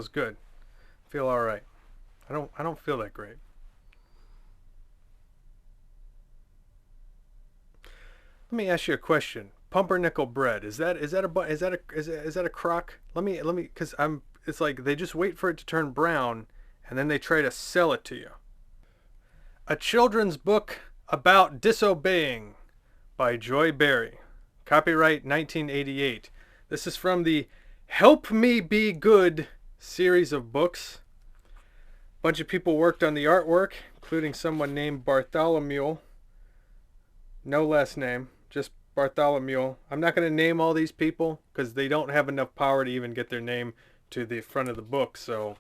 feels good. I feel all right. I don't feel that great. Let me ask you a question. Pumpernickel bread, is that a crock? Let me cuz I'm it's like they just wait for it to turn brown and then they try to sell it to you. A children's book about disobeying by Joy Berry. Copyright 1988. This is from the Help Me Be Good series of books. A bunch of people worked on the artwork, including someone named Bartholomew. No last name, just Bartholomew. I'm not going to name all these people because they don't have enough power to even get their name to the front of the book, so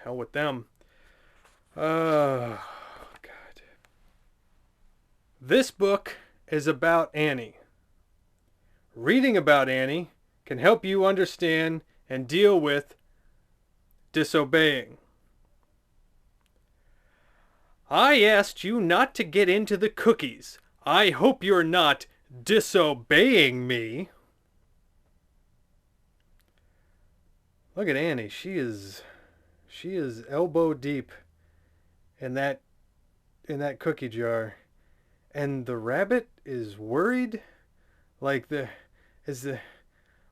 hell with them. God. This book is about Annie. Reading about Annie can help you understand and deal with disobeying. I asked you not to get into the cookies. I hope you're not disobeying me. Look at Annie. She is elbow deep in that cookie jar. And the rabbit is worried, like the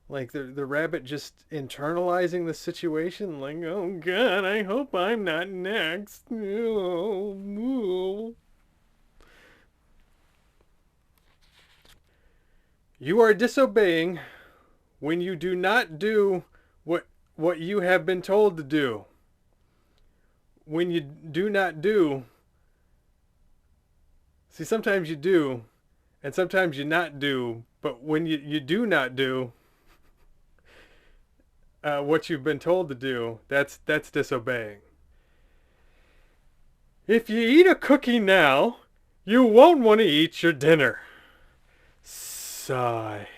rabbit just internalizing the situation, like, oh God, I hope I'm not next. You are disobeying when you do not do what you have been told to do. When you do not do. See, sometimes you do, and sometimes you not do, but when you do not do what you've been told to do, that's disobeying. If you eat a cookie now, you won't want to eat your dinner. Sigh.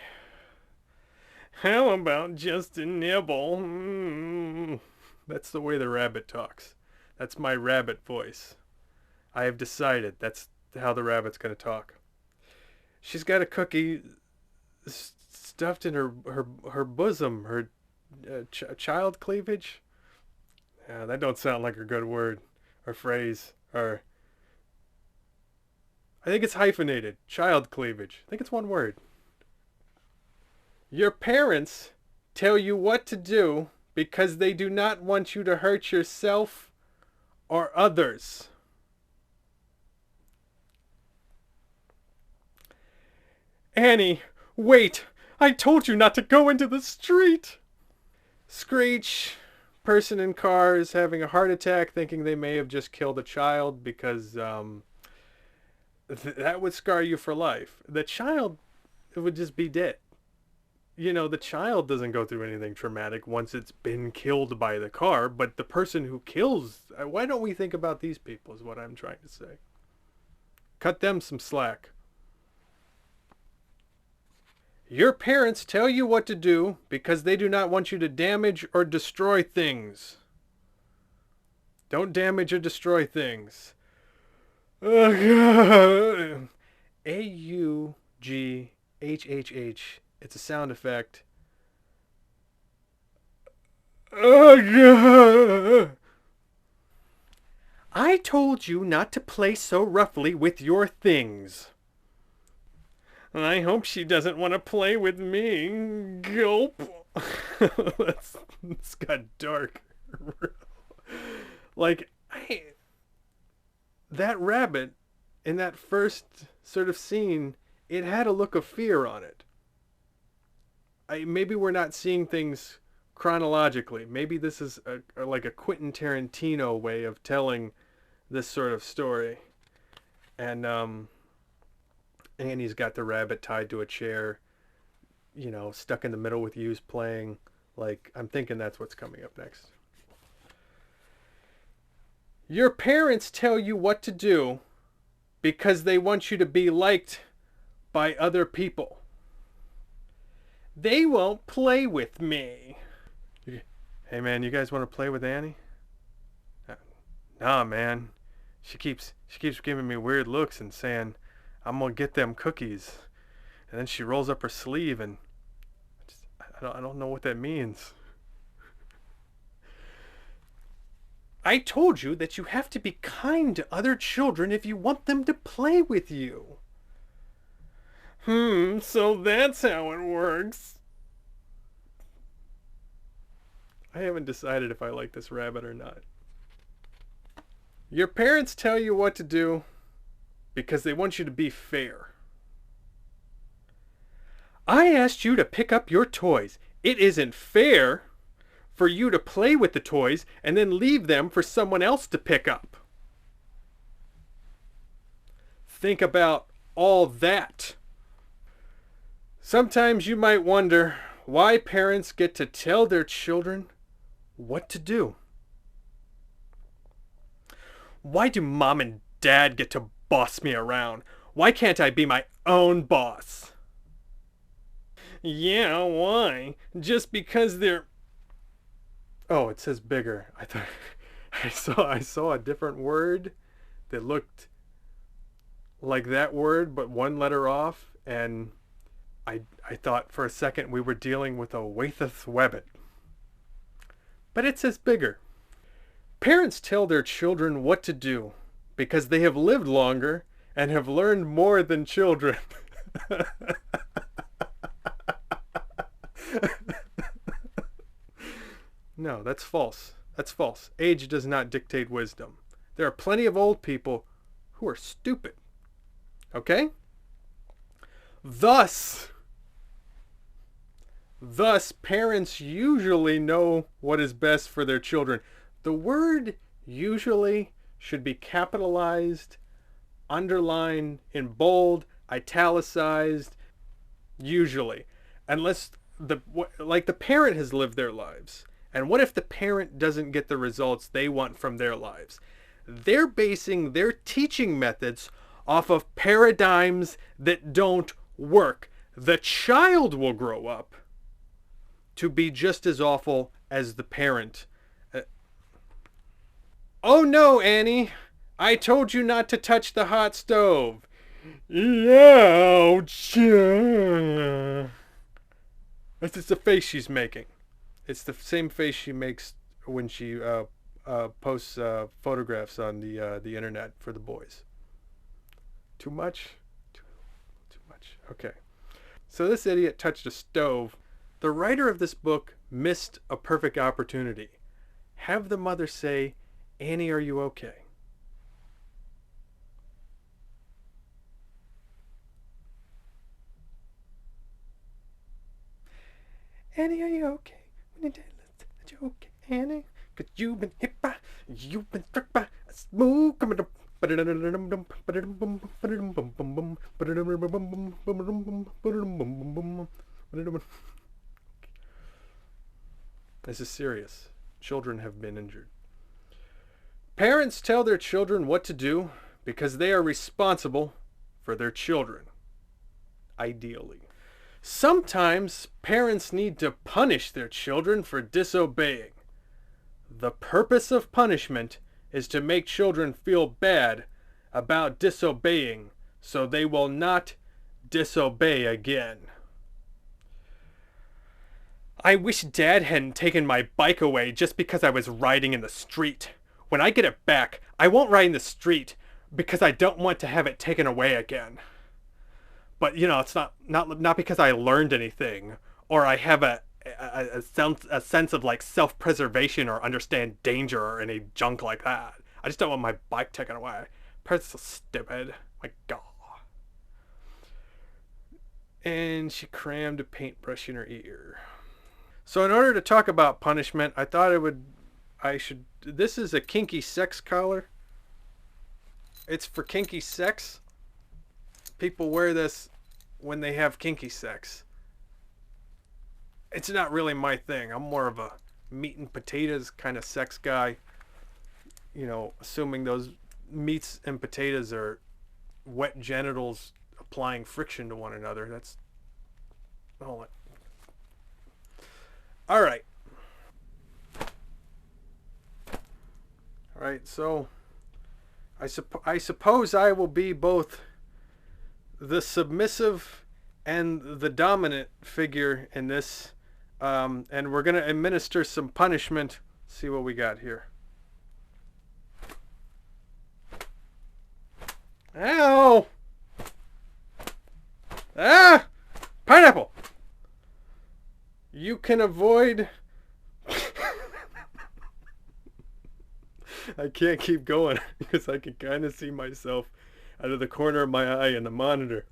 How about just a nibble? That's the way the rabbit talks. That's my rabbit voice. I have decided that's how the rabbit's going to talk. She's got a cookie stuffed in her bosom, her child cleavage. Yeah, that don't sound like a good word or phrase. Or I think it's hyphenated. Child cleavage. I think it's one word. Your parents tell you what to do because they do not want you to hurt yourself or others. Annie, wait! I told you not to go into the street! Screech, person in car is having a heart attack thinking they may have just killed a child because that would scar you for life. The child would just be dead. You know, the child doesn't go through anything traumatic once it's been killed by the car, but the person who kills... Why don't we think about these people is what I'm trying to say. Cut them some slack. Your parents tell you what to do because they do not want you to damage or destroy things. Don't damage or destroy things. A-U-G-H-H-H. It's a sound effect. I told you not to play so roughly with your things. I hope she doesn't want to play with me. Gulp. This got dark. Like, that rabbit in that first sort of scene, it had a look of fear on it. Maybe we're not seeing things chronologically. Maybe this is like a Quentin Tarantino way of telling this sort of story. And Annie's got the rabbit tied to a chair, you know, stuck in the middle with Hughes playing. Like, I'm thinking that's what's coming up next. Your parents tell you what to do because they want you to be liked by other people. They won't play with me. Hey man, you guys want to play with Annie? Nah, man. She keeps giving me weird looks and saying, I'm gonna get them cookies. And then she rolls up her sleeve and I don't know what that means. I told you that you have to be kind to other children if you want them to play with you. So that's how it works. I haven't decided if I like this rabbit or not. Your parents tell you what to do because they want you to be fair. I asked you to pick up your toys. It isn't fair for you to play with the toys and then leave them for someone else to pick up. Think about all that. Sometimes you might wonder why parents get to tell their children what to do. Why do mom and dad get to boss me around? Why can't I be my own boss? Yeah, why? Just because they're... Oh, it says bigger. I thought I saw a different word that looked like that word but one letter off, and I thought for a second we were dealing with a Waitheth Webbit. But it says bigger. Parents tell their children what to do because they have lived longer and have learned more than children. No, that's false. That's false. Age does not dictate wisdom. There are plenty of old people who are stupid. Okay? Thus, parents usually know what is best for their children. The word usually should be capitalized, underlined, in bold, italicized, usually. Unless the parent has lived their lives. And what if the parent doesn't get the results they want from their lives? They're basing their teaching methods off of paradigms that don't work. The child will grow up to be just as awful as the parent. Oh no, Annie! I told you not to touch the hot stove. Ouch! It's the face she's making. It's the same face she makes when she posts photographs on the internet for the boys. Too much? Too much. Okay. So this idiot touched a stove. The writer of this book missed a perfect opportunity. Have the mother say, Annie, are you okay? Annie, are you okay? Are you okay, Annie? Cause you've been hit by, you've been struck by a smooth coming up. This is serious. Children have been injured. Parents tell their children what to do because they are responsible for their children. Ideally. Sometimes parents need to punish their children for disobeying. The purpose of punishment is to make children feel bad about disobeying so they will not disobey again. I wish Dad hadn't taken my bike away just because I was riding in the street. When I get it back, I won't ride in the street because I don't want to have it taken away again. But, you know, it's not because I learned anything or I have a sense of like self-preservation or understand danger or any junk like that. I just don't want my bike taken away. Parents are so stupid. My God. And she crammed a paintbrush in her ear. So in order to talk about punishment, I thought this is a kinky sex collar. It's for kinky sex. People wear this when they have kinky sex. It's not really my thing. I'm more of a meat and potatoes kind of sex guy. You know, assuming those meats and potatoes are wet genitals applying friction to one another. That's all it. All right. All right, so I suppose I will be both the submissive and the dominant figure in this, and we're going to administer some punishment. See what we got here. Ow! Ah! Pineapple! You can avoid... I can't keep going because I can kind of see myself out of the corner of my eye in the monitor.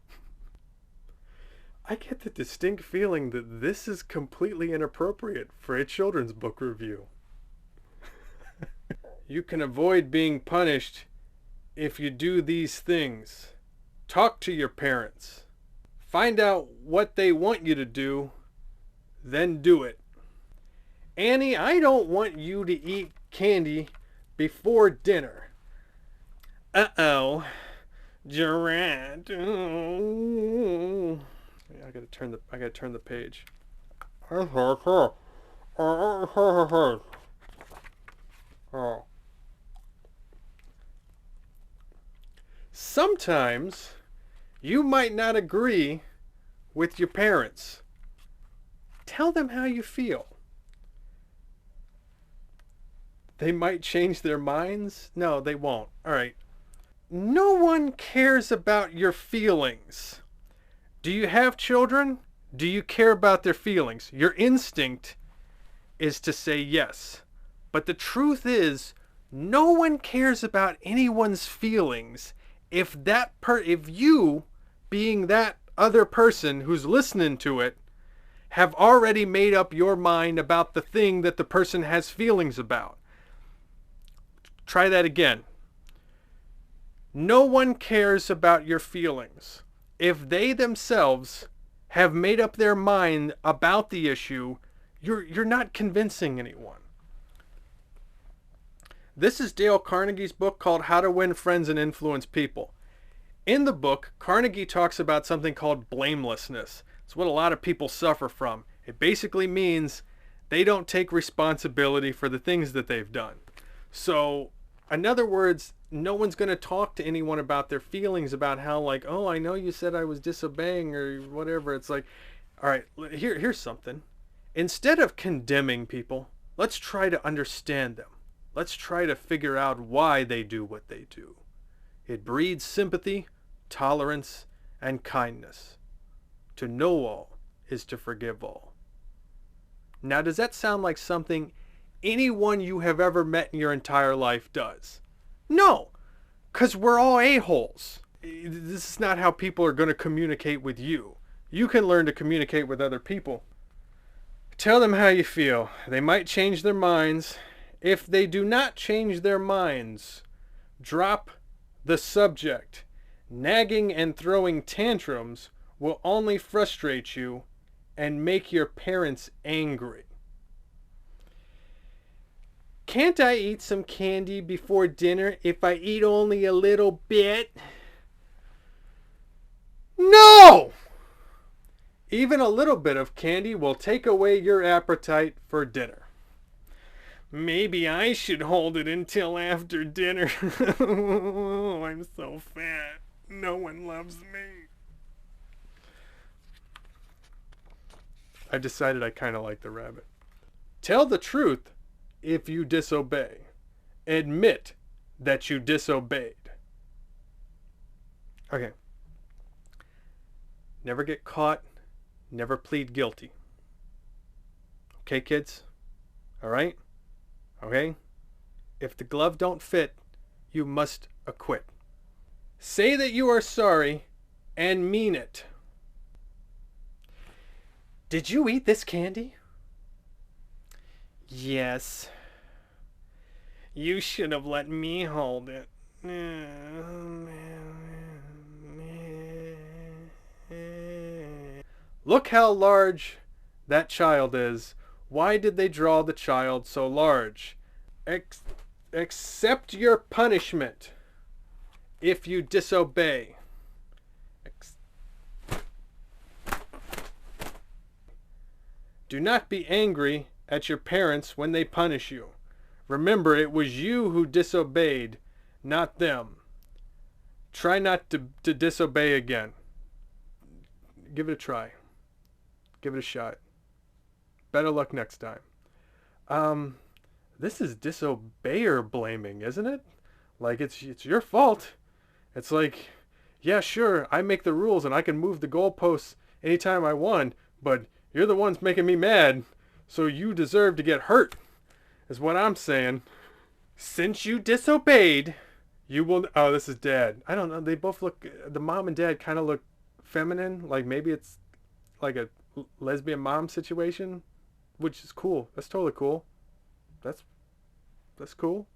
I get the distinct feeling that this is completely inappropriate for a children's book review. You can avoid being punished if you do these things. Talk to your parents. Find out what they want you to do, then do it. Annie, I don't want you to eat candy before dinner. Uh-oh. Gerard. Oh. I gotta turn the page. Oh. Sometimes you might not agree with your parents. Tell them how you feel. They might change their minds. No, they won't. All right. No one cares about your feelings. Do you have children? Do you care about their feelings? Your instinct is to say yes. But the truth is, no one cares about anyone's feelings if you, being that other person who's listening to it, have already made up your mind about the thing that the person has feelings about. Try that again. No one cares about your feelings if they themselves have made up their mind about the issue. You're not convincing anyone. This is Dale Carnegie's book called How to Win Friends and Influence People. In the book, Carnegie talks about something called blamelessness. It's what a lot of people suffer from. It basically means they don't take responsibility for the things that they've done. So, in other words, no one's going to talk to anyone about their feelings about how, like, oh, I know you said I was disobeying or whatever. It's like, all right, here's something. Instead of condemning people, let's try to understand them. Let's try to figure out why they do what they do. It breeds sympathy, tolerance, and kindness. To know all is to forgive all. Now, does that sound like something anyone you have ever met in your entire life does? No, because we're all a-holes. This is not how people are going to communicate with you. You can learn to communicate with other people. Tell them how you feel. They might change their minds. If they do not change their minds, drop the subject. Nagging and throwing tantrums will only frustrate you and make your parents angry. Can't I eat some candy before dinner if I eat only a little bit? No! Even a little bit of candy will take away your appetite for dinner. Maybe I should hold it until after dinner. Oh, I'm so fat. No one loves me. I decided I kind of like the rabbit. Tell the truth if you disobey. Admit that you disobeyed. Okay. Never get caught. Never plead guilty. Okay, kids? All right? Okay? If the glove don't fit, you must acquit. Say that you are sorry and mean it. Did you eat this candy? Yes. You should have let me hold it. Look how large that child is. Why did they draw the child so large? Accept your punishment if you disobey. Do not be angry at your parents when they punish you. Remember, it was you who disobeyed, not them. Try not to disobey again. Give it a try. Give it a shot. Better luck next time. This is disobeyer blaming, isn't it? Like it's your fault. It's like, yeah, sure, I make the rules and I can move the goalposts anytime I want, but you're the ones making me mad, so you deserve to get hurt, is what I'm saying. Since you disobeyed, you will. Oh, this is Dad. I don't know. They both look. The mom and dad kind of look feminine. Like maybe it's like a lesbian mom situation, which is cool. That's totally cool. That's that's cool.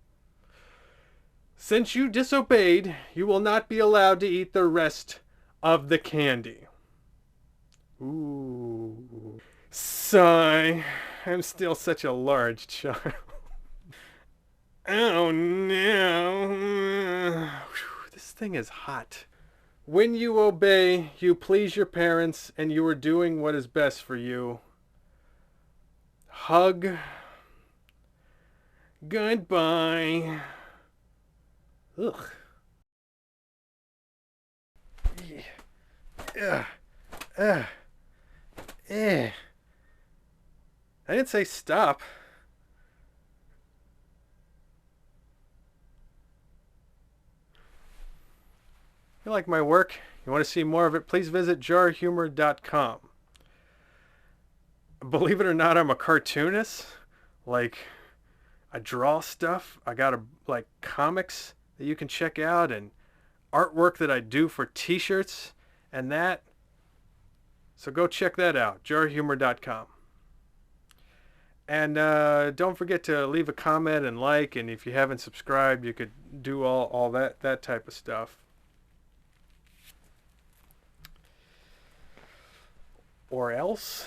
Since you disobeyed, you will not be allowed to eat the rest of the candy. Ooh. Sigh. I'm still such a large child. Oh no. This thing is hot. When you obey, you please your parents, and you are doing what is best for you. Hug. Goodbye. Ugh. Yeah. Eh. I didn't say stop. You like my work? You want to see more of it? Please visit JARHUMOR.com. Believe it or not, I'm a cartoonist. Like, I draw stuff. I got like comics that you can check out and artwork that I do for t-shirts and that. So go check that out, JARHUMOR.com. And don't forget to leave a comment and like, and if you haven't subscribed, you could do all that type of stuff. Or else.